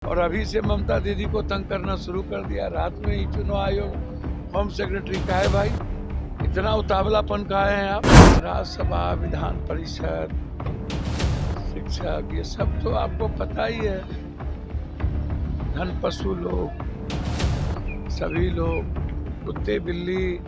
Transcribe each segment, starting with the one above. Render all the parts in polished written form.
और अभी से ममता दीदी को तंग करना शुरू कर दिया। रात में ही चुनाव आयोग होम सेक्रेटरी का है भाई, इतना उतावलापन का है आप। राज्यसभा, विधान परिषद, शिक्षक, ये सब तो आपको पता ही है। धन पशु लोग, सभी लोग कुत्ते बिल्ली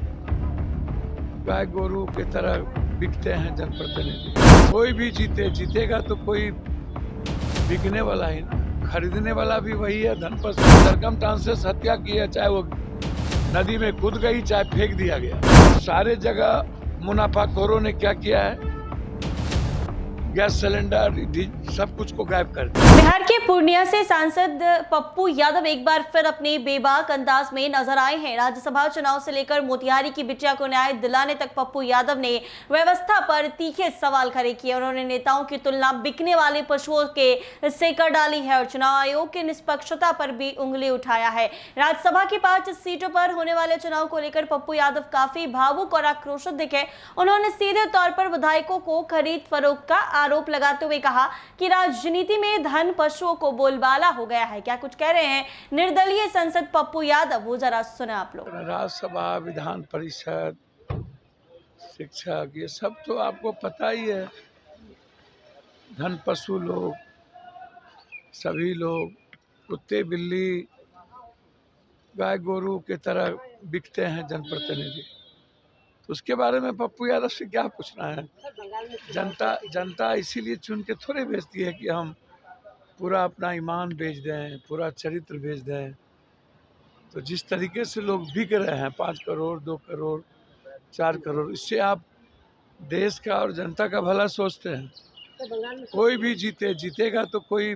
गाय गोरू की तरह बिकते हैं जनप्रतिनिधि। कोई भी जीतेगा तो कोई बिकने वाला ही ना, खरीदने वाला भी वही है। धन पर सरकमस्टांसेस हत्या की है, चाहे वो नदी में कूद गई चाहे फेंक दिया गया। सारे जगह मुनाफाखोरों ने क्या किया है, गैस सिलेंडर सब कुछ को गायब कर दिया। बिहार के पूर्णिया से सांसद पप्पू यादव एक बार फिर अपने बेबाक अंदाज में नजर आए हैं। राज्यसभा चुनाव से लेकर मोतिहारी की बिटिया को न्याय दिलाने तक पप्पू यादव ने व्यवस्था पर तीखे सवाल खड़े किए। उन्होंने नेताओं की तुलना बिकने वाले पशुओं के से कर डाली है और चुनाव आयोग की निष्पक्षता पर भी उंगली उठाया है। राज्यसभा की 5 सीटों पर होने वाले चुनाव को लेकर पप्पू यादव काफी भावुक और आक्रोशित दिखे। उन्होंने सीधे तौर पर विधायकों को खरीद फरोख्त का आरोप लगाते हुए कहा कि राजनीति में धन पशुओं को बोलबाला हो गया है। क्या कुछ कह रहे हैं निर्दलीय सांसद पप्पू यादव, वो जरा सुने आप लोग। राज्यसभा, विधान परिषद, शिक्षक, ये सब तो आपको पता ही है। धन पशु लोग, सभी लोग कुत्ते बिल्ली गाय गोरू की तरह बिकते हैं जनप्रतिनिधि। तो उसके बारे में पप्पू यादव से क्या पूछना है। जनता इसीलिए चुन के थोड़े भेजती है कि हम पूरा अपना ईमान बेच दें, पूरा चरित्र बेच दें। तो जिस तरीके से लोग बिक रहे हैं, 5 करोड़ 2 करोड़ 4 करोड़, इससे आप देश का और जनता का भला सोचते हैं। कोई भी जीतेगा तो कोई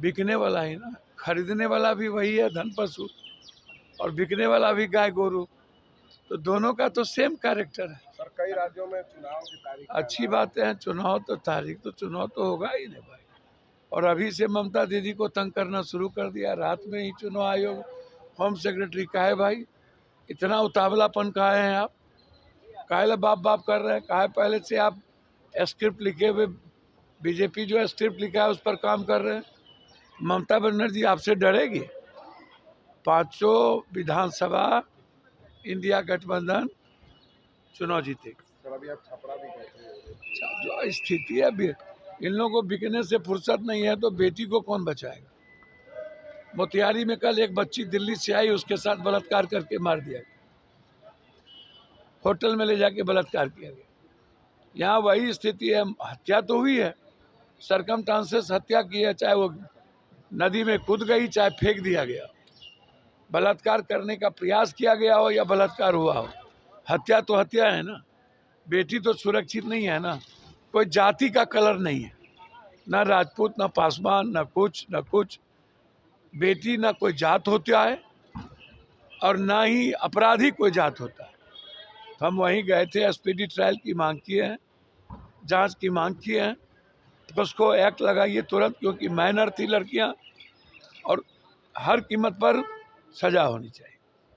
बिकने वाला ही ना, खरीदने वाला भी वही है, धन पशु, और बिकने वाला भी गाय गोरू। तो दोनों का तो सेम कैरेक्टर है। सर, कई राज्यों में चुनाव की तारीख अच्छी बात है, चुनाव तो होगा ही नहीं भाई। और अभी से ममता दीदी को तंग करना शुरू कर दिया। रात में ही चुनाव आयोग होम सेक्रेटरी का है भाई, इतना उतावलापन का है आप। काहे बाप बाप कर रहे हैं, काहे पहले से आप स्क्रिप्ट लिखे हुए, बीजेपी जो स्क्रिप्ट लिखा है उस पर काम कर रहे हैं। ममता बनर्जी आपसे डरेगी? 500 विधानसभा इंडिया गठबंधन चुनाव जीतेगी। सर, अभी आप छपरा भी गए थे। जो स्थिति है, इन लोगों को बिकने से फुर्सत नहीं है तो बेटी को कौन बचाएगा। मोतिहारी में कल एक बच्ची दिल्ली से आई, उसके साथ बलात्कार करके मार दिया गया, होटल में ले जाके बलात्कार किया गया। यहाँ वही स्थिति है, हत्या तो हुई है, सरकमस्टांसेस हत्या की है, चाहे वो नदी में कूद गई चाहे फेंक दिया गया। बलात्कार करने का प्रयास किया गया हो या बलात्कार हुआ हो, हत्या तो हत्या है ना। बेटी तो सुरक्षित नहीं है ना। कोई जाति का कलर नहीं है, ना राजपूत, ना पासवान, ना कुछ। बेटी ना कोई जात होता है और ना ही अपराधी कोई जात होता है। तो हम वहीं गए थे, स्पीडी ट्रायल की मांग किए हैं, जांच की मांग किए हैं। तो उसको एक्ट लगाइए तुरंत, क्योंकि माइनर थी लड़कियां और हर कीमत पर सजा होनी चाहिए।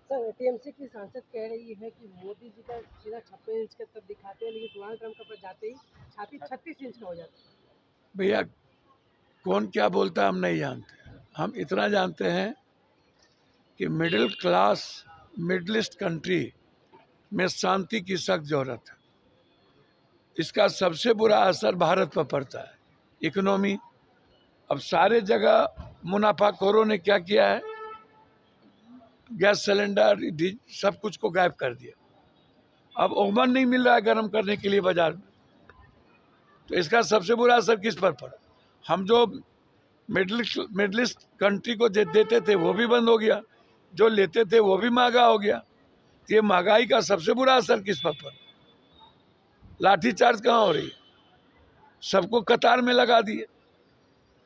सर, टीएमसी की सांसद कह रही है कि मोदी जी का सीधा 56 इंच का तब दिखाते हैं, लेकिन डोनाल्ड ट्रंप का पर जाते ही छाती 36 इंच का हो जाता है। भैया, कौन क्या बोलता है हम नहीं जानते। हम इतना जानते हैं कि मिडिल क्लास, मिडलिस्ट कंट्री में शांति की सख्त जरूरत है। इसका सबसे बुरा असर भारत पर पड़ता है, इकोनॉमी। अब सारे जगह मुनाफाखोरों ने क्या किया है, गैस सिलेंडर सब कुछ को गायब कर दिया। अब ओवन नहीं मिल रहा है गर्म करने के लिए बाजार में। तो इसका सबसे बुरा असर किस पर पड़ा। हम जो मिडलिस्ट कंट्री को देते थे वो भी बंद हो गया, जो लेते थे वो भी महंगा हो गया। ये महंगाई का सबसे बुरा असर किस पर पड़ा। लाठीचार्ज कहाँ हो रही है, सबको कतार में लगा दिए।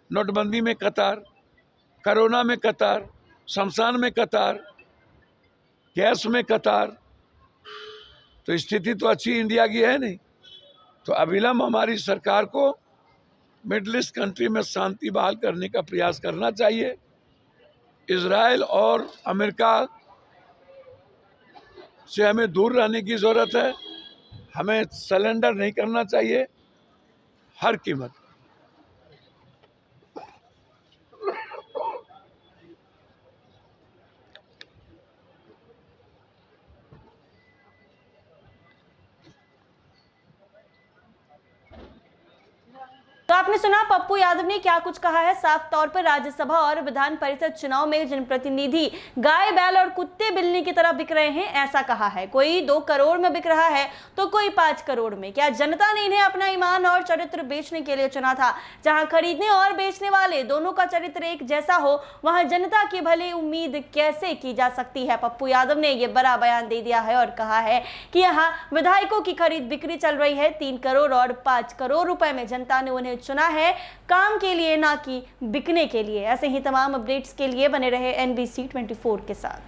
नोटबंदी में कतार, कोरोना में कतार, शमशान में कतार, गैस में कतार। तो स्थिति तो अच्छी इंडिया की है नहीं। तो अविलंब हमारी सरकार को मिडिल ईस्ट कंट्री में शांति बहाल करने का प्रयास करना चाहिए। इजराइल और अमेरिका से हमें दूर रहने की जरूरत है। हमें सरेंडर नहीं करना चाहिए हर कीमत। आपने सुना पप्पू यादव ने क्या कुछ कहा है। साफ तौर पर राज्यसभा और विधान परिषद चुनाव में जनप्रतिनिधि गाय बैल और कुत्ते बिल्ली की तरह बिक रहे हैं, ऐसा कहा है। कोई 2 करोड़ में बिक रहा है तो कोई 5 करोड़ में। क्या जनता ने इन्हें अपना ईमान और चरित्र बेचने के लिए चुना था? जहां खरीदने और बेचने वाले दोनों का चरित्र एक जैसा हो, वहां जनता की भली उम्मीद कैसे की जा सकती है? पप्पू यादव ने यह बड़ा बयान दे दिया है और कहा है कि यहाँ विधायकों की खरीद बिक्री चल रही है। 3 करोड़ और 5 करोड़ रुपए में जनता ने उन्हें चुना है, काम के लिए ना कि बिकने के लिए। ऐसे ही तमाम अपडेट्स के लिए बने रहे NBC 24 के साथ।